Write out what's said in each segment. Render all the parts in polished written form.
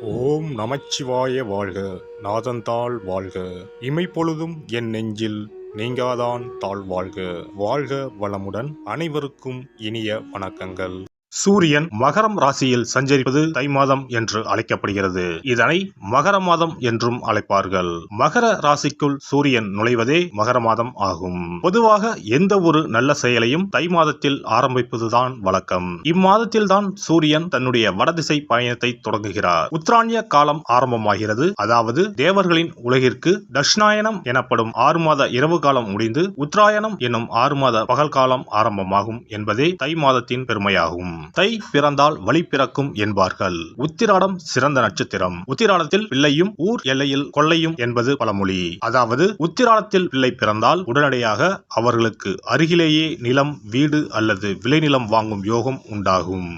ஓம் நமச்சிவாய வாழ்க. நாதந்தாள் வாழ்க. இமைப்பொழுதும் என் நெஞ்சில் நீங்காதான் தாழ் வாழ்க. வாழ்க வளமுடன். அனைவருக்கும் இனிய வணக்கங்கள். சூரியன் மகரம் ராசியில் சஞ்சரிப்பது தை மாதம் என்று அழைக்கப்படுகிறது. இதனை மகர மாதம் என்றும் அழைப்பார்கள். மகர ராசிக்குள் சூரியன் நுழைவதே மகர மாதம் ஆகும். பொதுவாக எந்த ஒரு நல்ல செயலையும் தை மாதத்தில் ஆரம்பிப்பதுதான் வழக்கம். இம்மாதத்தில் தான் சூரியன் தன்னுடைய வடதிசை பயணத்தை தொடங்குகிறார். உத்தராயண காலம் ஆரம்பமாகிறது. அதாவது தேவர்களின் உலகிற்கு தட்சிணாயனம் எனப்படும் 6 மாத இரவு காலம் முடிந்து உத்தராயணம் என்னும் 6 மாத பகல் காலம் ஆரம்பமாகும் என்பதே தை மாதத்தின் பெருமையாகும். தை பிறந்தால் வழி பிறக்கும் என்பார்கள். உத்திராடம் சிறந்த நட்சத்திரம். உத்திராடத்தில் பிள்ளையும் ஊர் எல்லையில் கொள்ளையும் என்பது பழமொழி. அதாவது உத்திராடத்தில் பிள்ளை பிறந்தால் உடனடியாக அவர்களுக்கு அருகிலேயே நிலம், வீடு அல்லது விளைநிலம் வாங்கும் யோகம் உண்டாகும்.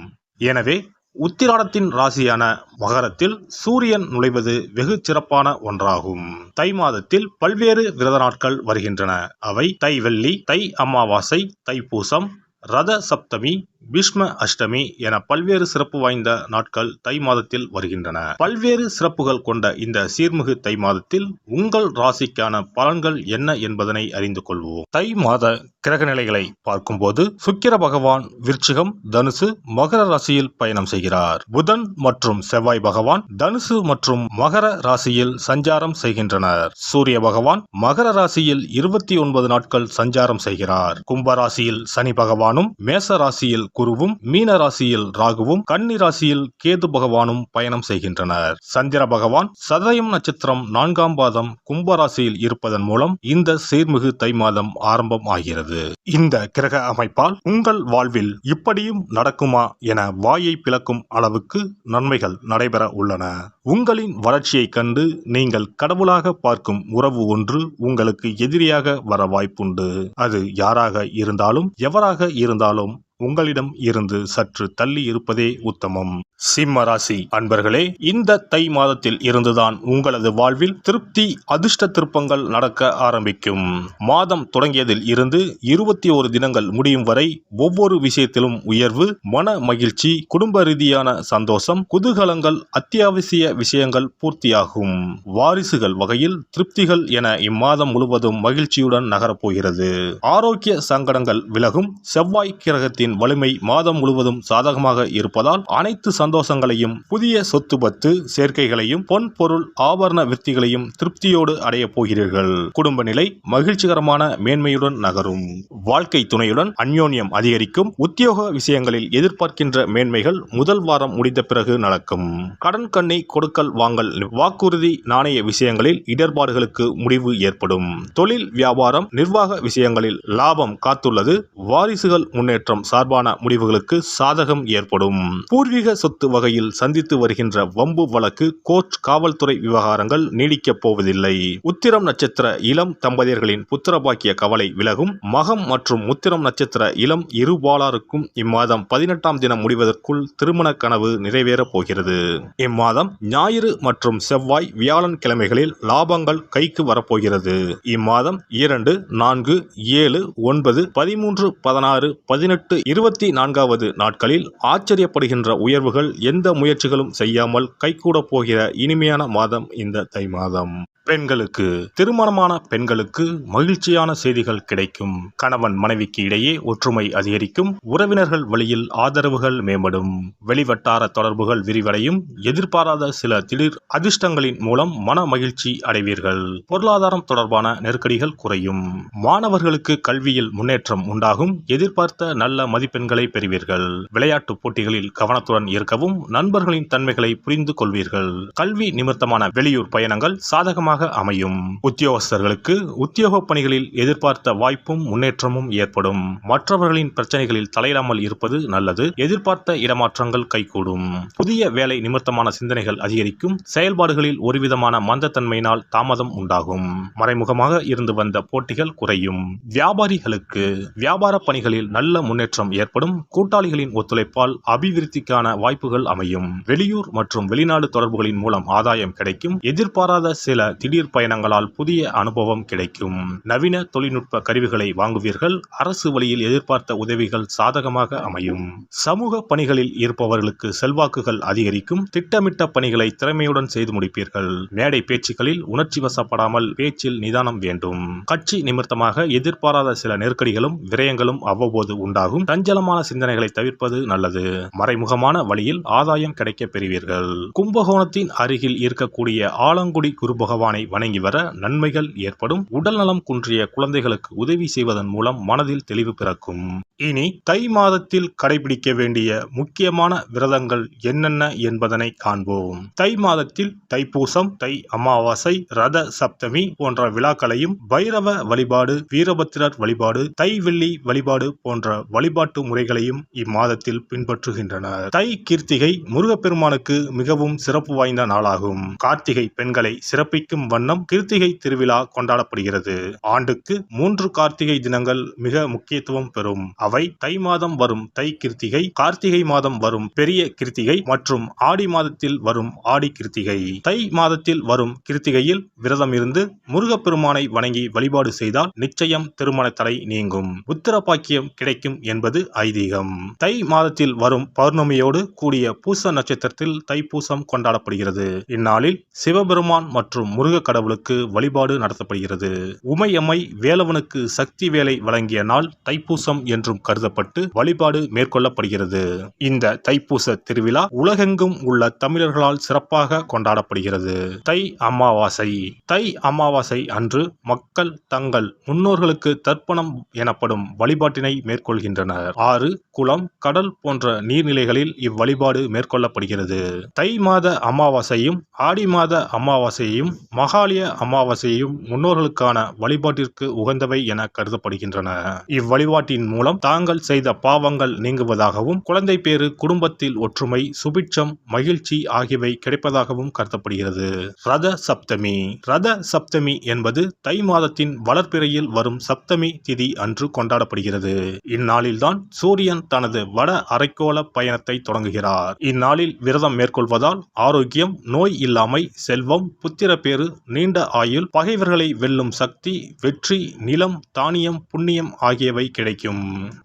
எனவே உத்திராடத்தின் ராசியான மகரத்தில் சூரியன் நுழைவது வெகு சிறப்பான ஒன்றாகும். தை மாதத்தில் பல்வேறு விரத நாட்கள் வருகின்றன. அவை தை வெள்ளி, தை அமாவாசை, தைப்பூசம், ரத சப்தமி, பீஷ்ம அஷ்டமி என பல்வேறு சிறப்பு வாய்ந்த நாட்கள் தை மாதத்தில் வருகின்றன. பல்வேறு சிறப்புகள் கொண்ட இந்த சீர்மிகு தை மாதத்தில் உங்கள் ராசிக்கான பலன்கள் என்ன என்பதனை அறிந்து கொள்வோம். தை மாத கிரக நிலைகளை பார்க்கும்போது சுக்கிர பகவான் விருச்சிகம், தனுசு, மகர ராசியில் பயணம் செய்கிறார். புதன் மற்றும் செவ்வாய் பகவான் தனுசு மற்றும் மகர ராசியில் சஞ்சாரம் செய்கின்றனர். சூரிய பகவான் மகர ராசியில் 29 நாட்கள் சஞ்சாரம் செய்கிறார். கும்ப ராசியில் சனி பகவானும், மேச ராசியில் குருவும், மீன ராசியில் ராகுவும், கன்னி ராசியில் கேது பகவானும் பயணம் செய்கின்றனர். சந்திர பகவான் சதயம் நட்சத்திரம் 4ஆம் பாதம் கும்ப ராசியில் இருப்பதன் மூலம் இந்த சீர்மிகு தை மாதம் ஆரம்பம் ஆகிறது. இந்த கிரக அமைப்பால் உங்கள் வாழ்வில் இப்படியும் நடக்குமா என வாயை பிளக்கும் அளவுக்கு நன்மைகள் நடைபெற உள்ளன. உங்களின் வளர்ச்சியை கண்டு நீங்கள் கடவுளாக பார்க்கும் உறவு ஒன்று உங்களுக்கு எதிரியாக வர வாய்ப்புண்டு. அது யாராக இருந்தாலும் எவராக இருந்தாலும் உங்களிடம் இருந்து சற்று தள்ளி இருப்பதே உத்தமம். சிம்ம ராசி அன்பர்களே, இந்த தை மாதத்தில் இருந்துதான் உங்களது வாழ்வில் திருப்தி, அதிர்ஷ்ட திருப்பங்கள் நடக்க ஆரம்பிக்கும். மாதம் தொடங்கியதில் இருந்து 21 தினங்கள் முடியும் வரை ஒவ்வொரு விஷயத்திலும் உயர்வு, மன மகிழ்ச்சி, குடும்ப ரீதியான சந்தோஷம், குதூகலங்கள், அத்தியாவசிய விஷயங்கள் பூர்த்தியாகும். வாரிசுகள் வகையில் திருப்திகள் என இம்மாதம் முழுவதும் மகிழ்ச்சியுடன் நகரப்போகிறது. ஆரோக்கிய சங்கடங்கள் விலகும். செவ்வாய் கிரகத்தின் வலிமை மாதம் முழுவதும் சாதகமாக இருப்பதால் அனைத்து சந்தோஷங்களையும், புதிய சொத்து பத்து சேர்க்கைகளையும், பொன் பொருள் ஆபரண விருத்திகளையும் திருப்தியோடு அடைய போகிறீர்கள். குடும்ப நிலை மகிழ்ச்சிகரமான மேன்மையுடன் நகரும். வாழ்க்கை துணையுடன் அந்யோன்யம் அதிகரிக்கும். உத்தியோக விஷயங்களில் எதிர்பார்க்கின்ற மேன்மைகள் முதல் வாரம் முடிந்த பிறகு நடக்கும். கடன் கண்ணி கொடுக்கல் வாங்கல், வாக்குறுதி, நாணய விஷயங்களில் இடர்பாடுகளுக்கு முடிவு ஏற்படும். தொழில் வியாபாரம், நிர்வாக விஷயங்களில் லாபம் காத்துள்ளது. வாரிசுகள் முன்னேற்றம் சார்பான முடிவுகளுக்கு சாதகம் ஏற்படும். பூர்வீக சொத்து வகையில் சந்தித்து வருகின்ற வம்பு வழக்கு, கோர்ட், காவல்துறை விவகாரங்கள் நீடிக்கப் போவதில்லை. உத்திரம் நட்சத்திர இளம் தம்பதியர்களின் புத்திரபாக்கிய கவலை விலகும். மகம் மற்றும் உத்திரம் நட்சத்திர இளம் இருபாலாருக்கும் இம்மாதம் 18ஆம் தினம் முடிவதற்குள் திருமண கனவு நிறைவேறப் போகிறது. இம்மாதம் ஞாயிறு மற்றும் செவ்வாய், வியாழன் கிழமைகளில் லாபங்கள் கைக்கு வரப்போகிறது. இம்மாதம் 2, 4, 7, 9, 13, 16, 18, 24வது நாட்களில் ஆச்சரியப்படுகின்ற உயர்வுகள் எந்த முயற்சிகளும் செய்யாமல் கைகூடப் போகிற இனிமையான மாதம் இந்த தை மாதம். பெண்களுக்கு, திருமணமான பெண்களுக்கு மகிழ்ச்சியான செய்திகள் கிடைக்கும். கணவன் மனைவிக்கு இடையே ஒற்றுமை அதிகரிக்கும். உறவினர்கள் வழியில் ஆதரவுகள் மேம்படும். வெளிவட்டார தொடர்புகள் விரிவடையும். எதிர்பாராத சில திடீர் அதிர்ஷ்டங்களின் மூலம் மன மகிழ்ச்சி அடைவீர்கள். பொருளாதாரம் தொடர்பான நெருக்கடிகள் குறையும். மாணவர்களுக்கு கல்வியில் முன்னேற்றம் உண்டாகும். எதிர்பார்த்த நல்ல மதிப்பெண்களை பெறுவீர்கள். விளையாட்டு போட்டிகளில் கவனத்துடன் இருக்கவும். நண்பர்களின் தன்மைகளை புரிந்து கொள்வீர்கள். கல்வி நிமித்தமான வெளியூர் பயணங்கள் சாதகமாக அமையும். உத்தியோகஸ்தர்களுக்கு உத்தியோக பணிகளில் எதிர்பார்த்த வாய்ப்பும் முன்னேற்றமும் ஏற்படும். மற்றவர்களின் பிரச்சனைகளில் தலையிடாமல் இருப்பது நல்லது. எதிர்பார்த்த இடமாற்றங்கள் கைகூடும். புதிய வேலை நிமித்தமான சிந்தனைகள் அதிகரிக்கும். செயல்பாடுகளில் ஒருவிதமான மந்தத்தன்மையினால் தாமதம் உண்டாகும். மறைமுகமாக இருந்து வந்த போட்டிகள் குறையும். வியாபாரிகளுக்கு வியாபார பணிகளில் நல்ல முன்னேற்றம் ஏற்படும். கூட்டாளிகளின் ஒத்துழைப்பால் அபிவிருத்திக்கான வாய்ப்புகள் அமையும். வெளியூர் மற்றும் வெளிநாடு தொடர்புகளின் மூலம் ஆதாயம் கிடைக்கும். எதிர்பாராத சில திடீர் பயணங்களால் புதிய அனுபவம் கிடைக்கும். நவீன தொழில்நுட்ப கருவிகளை வாங்குவீர்கள். அரசு வழியில் எதிர்பார்த்த உதவிகள் சாதகமாக அமையும். சமூக பணிகளில் இருப்பவர்களுக்கு செல்வாக்குகள் அதிகரிக்கும். திட்டமிட்ட பணிகளை திறமையுடன் செய்து முடிப்பீர்கள். மேடை பேச்சுக்களில் உணர்ச்சி வசப்படாமல் பேச்சில் நிதானம் வேண்டும். கட்சி நிமித்தமாக எதிர்பாராத சில நெருக்கடிகளும் விரயங்களும் அவ்வப்போது உண்டாகும். சஞ்சலமான சிந்தனைகளை தவிர்ப்பது நல்லது. மறைமுகமான வழியில் ஆதாயம் கிடைக்க பெறுவீர்கள். கும்பகோணத்தின் அருகில் இருக்கக்கூடிய ஆலங்குடி குரு பகவானை வணங்கி வர நன்மைகள் ஏற்படும். உடல்நலம் குன்றிய குழந்தைகளுக்கு உதவி செய்வதன் மூலம் மனதில் தெளிவு பிறக்கும். இனி தை மாதத்தில் கடைபிடிக்க வேண்டிய முக்கியமான விரதங்கள் என்னென்ன என்பதனை காண்போம். தை மாதத்தில் தைப்பூசம், தை அமாவாசை, ரத சப்தமி போன்ற விழாக்களையும், பைரவ வழிபாடு, வீரபத்திரர் வழிபாடு, தை வெள்ளி வழிபாடு போன்ற வழிபாட்டு முறைகளையும் இம்மாதத்தில் பின்பற்றுகின்றனர். தை கிருத்திகை முருகப்பெருமானுக்கு மிகவும் சிறப்பு வாய்ந்த நாளாகும். கார்த்திகை பெண்களை சிறப்பிக்கும் வண்ணம் கிருத்திகை திருவிழா கொண்டாடப்படுகிறது. ஆண்டுக்கு 3 கார்த்திகை தினங்கள் மிக முக்கியத்துவம் பெறும். அவை தை மாதம் வரும் தை கிருத்திகை, கார்த்திகை மாதம் வரும் பெரிய கிருத்திகை மற்றும் ஆடி மாதத்தில் வரும் ஆடி கிருத்திகை. தை மாதத்தில் வரும் கிருத்திகையில் விரதம் இருந்து முருகப்பெருமானை வணங்கி வழிபாடு செய்தால் நிச்சயம் திருமண தடை நீங்கும். புத்திர பாக்கியம் கிடைக்கும் என்பது ஐதீகம். தை மாதத்தில் வரும் பௌர்ணமியோடு கூடிய பூச நட்சத்திரத்தில் தைப்பூசம் கொண்டாடப்படுகிறது. இந்நாளில் சிவபெருமான் மற்றும் முருக கடவுளுக்கு வழிபாடு நடத்தப்படுகிறது. உமையம்மை வேலவனுக்கு சக்தி வேலை வழங்கிய நாள் தைப்பூசம் என்றும் கருதப்பட்டு வழிபாடு மேற்கொள்ளப்படுகிறது. இந்த தைப்பூச திருவிழா உலகெங்கும் உள்ள தமிழர்களால் சிறப்பாக கொண்டாடப்படுகிறது. தை அமாவாசை. தை அமாவாசை அன்று மக்கள் தங்கள் முன்னோர்களுக்கு தர்ப்பணம் எனப்படும் வழிபாட்டினை மேற்கொள்கின்றனர். ஆறு, குளம், கடல் போன்ற நீர்நிலைகளில் இவ்வழிபாடு மேற்கொள்ளப்படுகிறது. தை மாத அமாவாசையும் ஆடி மாத அமாவாசையையும் மகாலய அமாவாசையையும் முன்னோர்களுக்கான வழிபாட்டிற்கு உகந்தவை என கருதப்படுகின்றன. இவ்வழிபாட்டின் மூலம் தாங்கள் செய்த பாவங்கள் நீங்குவதாகவும் குழந்தை பேறு, குடும்பத்தில் ஒற்றுமை, சுபிட்சம், மகிழ்ச்சி ஆகியவை கிடைப்பதாகவும் கருதப்படுகிறது. ரத சப்தமி. ரத சப்தமி என்பது தை மாதத்தின் வளர்பிறையில் வரும் சப்தமி திதி அன்று கொண்டாடப்படுகிறது. இந்நாளில்தான் சூரியன் தனது வட அரைக்கோள பயணத்தை தொடங்குகிறார். இந்நாளில் விரதம் மேற்கொள்வதால் ஆரோக்கியம், நோய் இல்லாமை, செல்வம், புத்திரப்பேறு, நீண்ட ஆயுள், பகைவர்களை வெல்லும் சக்தி, வெற்றி, நிலம், தானியம், புண்ணியம் ஆகியவை கிடைக்கும்.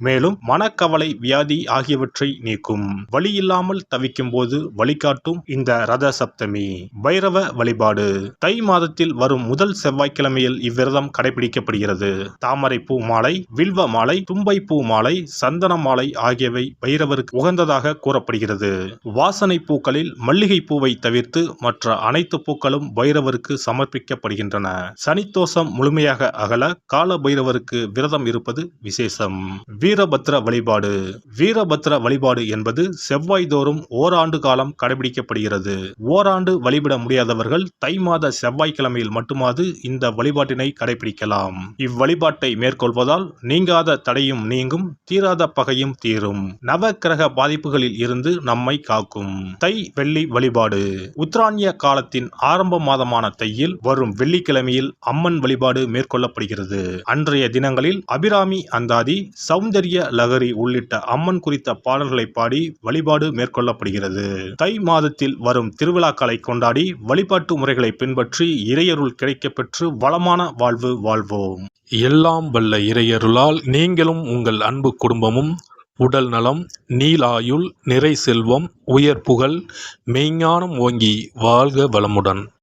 மேலும் மனக்கவலை, வியாதி ஆகியவற்றை நீக்கும். வழியில்லாமல் தவிக்கும் போது வழிகாட்டும் இந்த ரத சப்தமி. பைரவ வழிபாடு. தை மாதத்தில் வரும் முதல் செவ்வாய்க்கிழமையில் இவ்விரதம் கடைபிடிக்கப்படுகிறது. தாமரை பூ மாலை, வில்வ மாலை, தும்பை பூ மாலை, சந்தன மாலை ஆகியவை பைரவருக்கு உகந்ததாக கூறப்படுகிறது. வாசனை பூக்களில் மல்லிகை பூவை தவிர்த்து மற்ற அனைத்து பூக்களும் பைரவருக்கு சமர்ப்பிக்கப்படுகின்றன. சனித்தோஷம் முழுமையாக அகல கால பைரவருக்கு விரதம் இருப்பது விசேஷம். வீரபத்ர வழிபாடு. வீரபத்ர வழிபாடு என்பது செவ்வாய் தோறும் ஓராண்டு காலம் கடைபிடிக்கப்படுகிறது. ஓராண்டு வழிபட முடியாதவர்கள் தை மாத செவ்வாய்க்கிழமையில் மட்டுமாவது இந்த வழிபாட்டினை கடைபிடிக்கலாம். இவ்வழிபாட்டை மேற்கொள்வதால் நீங்காத தடையும் நீங்கும், தீராத பகையும் தீரும், நவ கிரக பாதிப்புகளில் இருந்து நம்மை காக்கும். தை வெள்ளி வழிபாடு. உத்தராயண காலத்தின் ஆரம்ப மாதமான தையில் வரும் வெள்ளிக்கிழமையில் அம்மன் வழிபாடு மேற்கொள்ளப்படுகிறது. அன்றைய தினங்களில் அபிராமி அந்தாதி, சௌந்தர்ய லகரி உள்ளிட்ட அம்மன் குறித்த பாடல்களை பாடி வழிபாடு மேற்கொள்ளப்படுகிறது. தை மாதத்தில் வரும் திருவிழாக்களை கொண்டாடி வழிபாட்டு முறைகளை பின்பற்றி இறையருள் கிடைக்கப்பெற்று வளமான வாழ்வு வாழ்வோம். எல்லாம் வல்ல இறையருளால் நீங்களும் உங்கள் அன்பு குடும்பமும் உடல் நலம், நீலாயுள், நிறை செல்வம், உயர் புகழ், மெய்ஞானம் ஓங்கி வாழ்க வளமுடன்.